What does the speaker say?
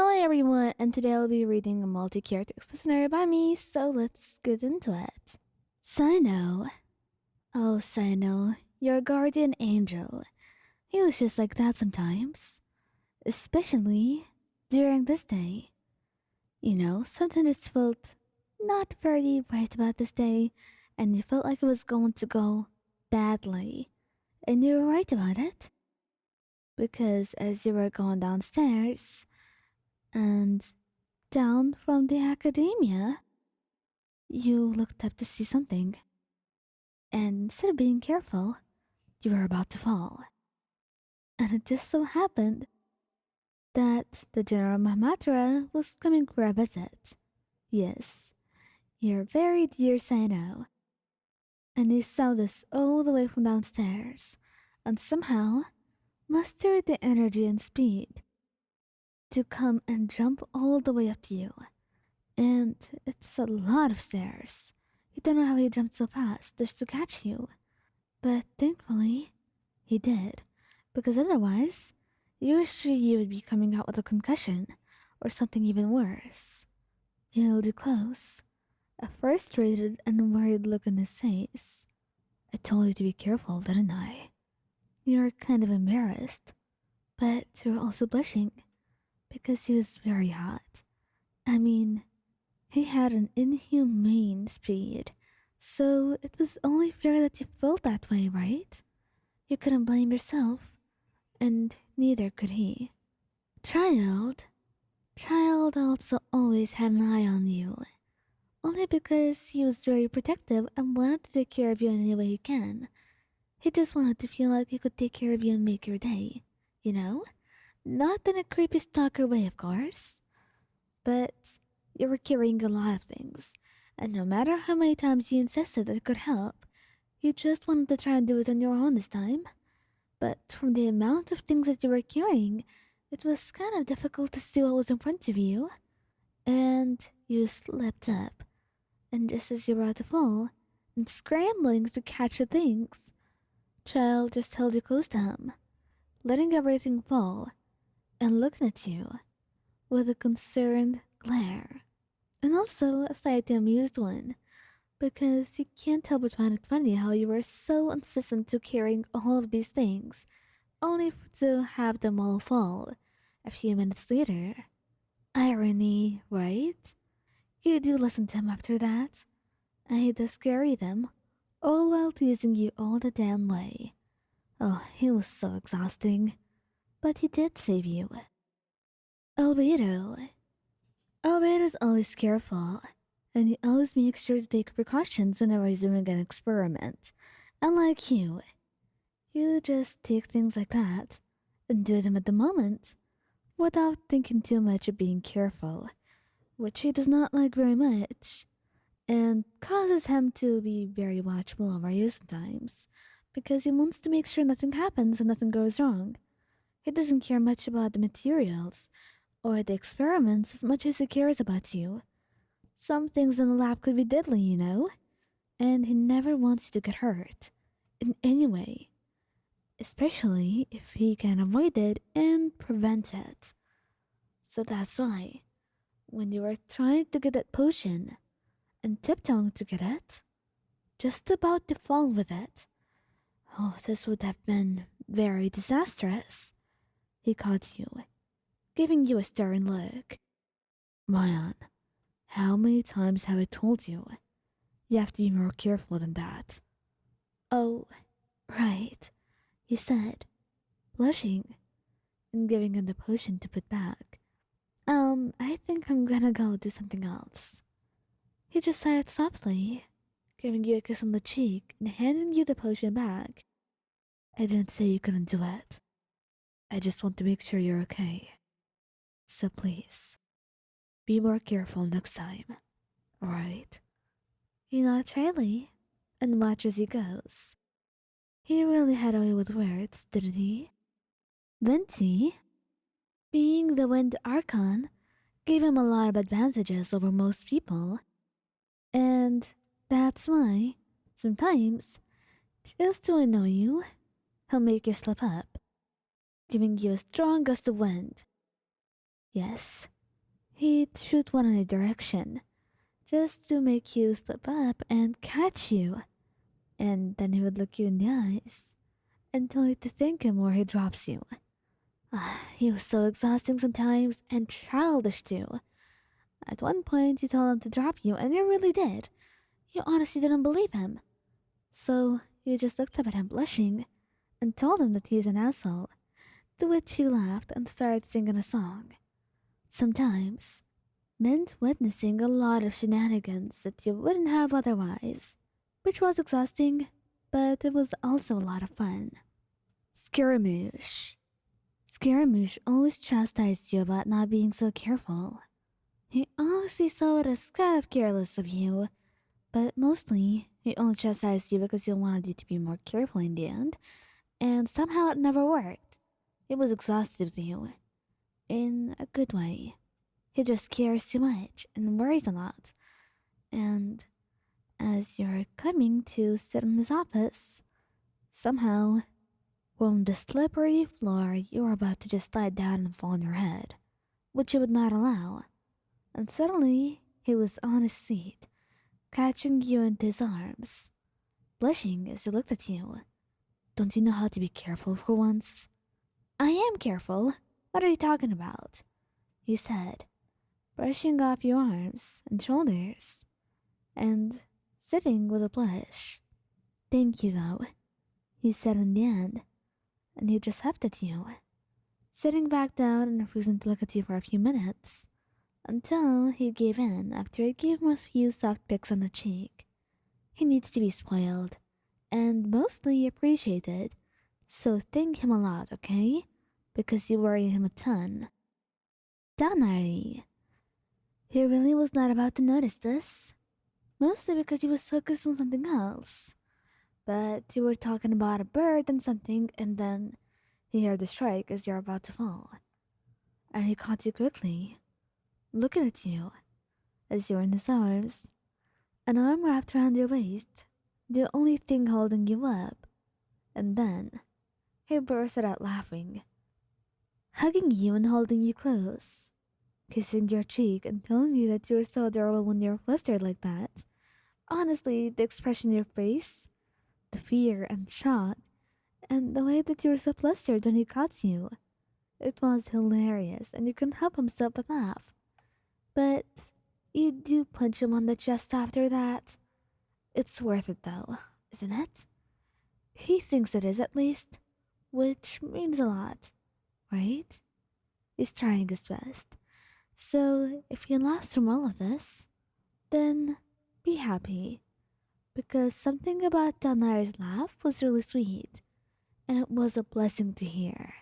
Hello everyone, and today I'll be reading a multi-character listener by me, so let's get into it. Cyno. Oh, Cyno, your guardian angel. He was just like that sometimes. Especially during this day. Sometimes it felt not very right about this day, and you felt like it was going to go badly. And you were right about it. Because as you were going downstairs, and down from the academia, you looked up to see something, and instead of being careful, you were about to fall. And it just so happened that the General Mahamatra was coming for a visit. Yes, your very dear Cyno. And he saw this all the way from downstairs, and somehow mustered the energy and speed to come and jump all the way up to you. And it's a lot of stairs. You don't know how he jumped so fast just to catch you. But thankfully, he did. Because otherwise, you were sure you would be coming out with a concussion or something even worse. He held you close, a frustrated and worried look on his face. I told you to be careful, didn't I? You were kind of embarrassed, but you were also blushing because he was very hot. I mean, he had an inhumane speed, so it was only fair that you felt that way, right? You couldn't blame yourself, and neither could he. Child. Child also always had an eye on you, only because he was very protective and wanted to take care of you in any way he can. He just wanted to feel like he could take care of you and make your day, you know? Not in a creepy stalker way, of course, but you were carrying a lot of things, and no matter how many times you insisted that it could help, you just wanted to try and do it on your own this time. But from the amount of things that you were carrying, it was kind of difficult to see what was in front of you. And you slipped up, and just as you were about to fall, and scrambling to catch the things, Child just held you close to him, letting everything fall, and looking at you with a concerned glare. And also a slightly amused one, because he can't help but find it funny how you were so insistent to carrying all of these things, only to have them all fall a few minutes later. Irony, right? You do listen to him after that, and he does carry them, all while teasing you all the damn way. Oh, he was so exhausting. But he did save you. Albedo. Albedo's always careful, and he always makes sure to take precautions whenever he's doing an experiment. Unlike you just take things like that and do them at the moment without thinking too much of being careful, which he does not like very much, and causes him to be very watchful over you sometimes, because he wants to make sure nothing happens and nothing goes wrong. He doesn't care much about the materials or the experiments as much as he cares about you. Some things in the lab could be deadly, and he never wants you to get hurt in any way, especially if he can avoid it and prevent it. So that's why, when you were trying to get that potion and tiptoeing to get it, just about to fall with it, oh, this would have been very disastrous. He caught you, giving you a stern look. Mayan, how many times have I told you? You have to be more careful than that. Oh, right, he said, blushing and giving him the potion to put back. I think I'm gonna go do something else. He just sighed softly, giving you a kiss on the cheek and handing you the potion back. I didn't say you couldn't do it. I just want to make sure you're okay. So please, be more careful next time, alright? He nods shyly and watches he goes. He really had a way with words, didn't he? Venti, being the Wind Archon, gave him a lot of advantages over most people, and that's why, sometimes, just to annoy you, he'll make you slip up, giving you a strong gust of wind. Yes, he'd shoot one in a direction, just to make you slip up and catch you. And then he would look you in the eyes and tell you to thank him or he drops you. He was so exhausting sometimes and childish too. At one point, you told him to drop you, and you really did. You honestly didn't believe him. So you just looked up at him blushing and told him that he's an asshole, to which he laughed and started singing a song. Sometimes meant witnessing a lot of shenanigans that you wouldn't have otherwise, which was exhausting, but it was also a lot of fun. Scaramouche. Scaramouche always chastised you about not being so careful. He honestly saw it as kind of careless of you, but mostly he only chastised you because he wanted you to be more careful in the end, and somehow it never worked. It was exhaustive to you, in a good way. He just cares too much and worries a lot, and as you're coming to sit in his office, somehow, from the slippery floor, you're about to just slide down and fall on your head, which he would not allow. And suddenly, he was on his seat, catching you into his arms, blushing as he looked at you. Don't you know how to be careful for once? I am careful. What are you talking about? You said, brushing off your arms and shoulders, and sitting with a blush. Thank you, though, he said in the end, and he just huffed at you, sitting back down and refusing to look at you for a few minutes, until he gave in after he gave him a few soft picks on the cheek. He needs to be spoiled, and mostly appreciated, so thank him a lot, okay? Because you worry him a ton. Tighnari. He really was not about to notice this, mostly because he was focused on something else. But you were talking about a bird and something, and then he heard the strike as you're about to fall. And he caught you quickly, looking at you as you're in his arms, an arm wrapped around your waist, the only thing holding you up. And then he bursted out laughing, hugging you and holding you close, kissing your cheek and telling you that you're so adorable when you're flustered like that. Honestly, the expression in your face, the fear and shock, and the way that you were so flustered when he caught you, it was hilarious and you couldn't help himself but laugh. But you do punch him on the chest after that. It's worth it though, isn't it? He thinks it is at least, which means a lot, right? He's trying his best. So if he laughs from all of this, then be happy. Because something about Tighnari's laugh was really sweet, and it was a blessing to hear.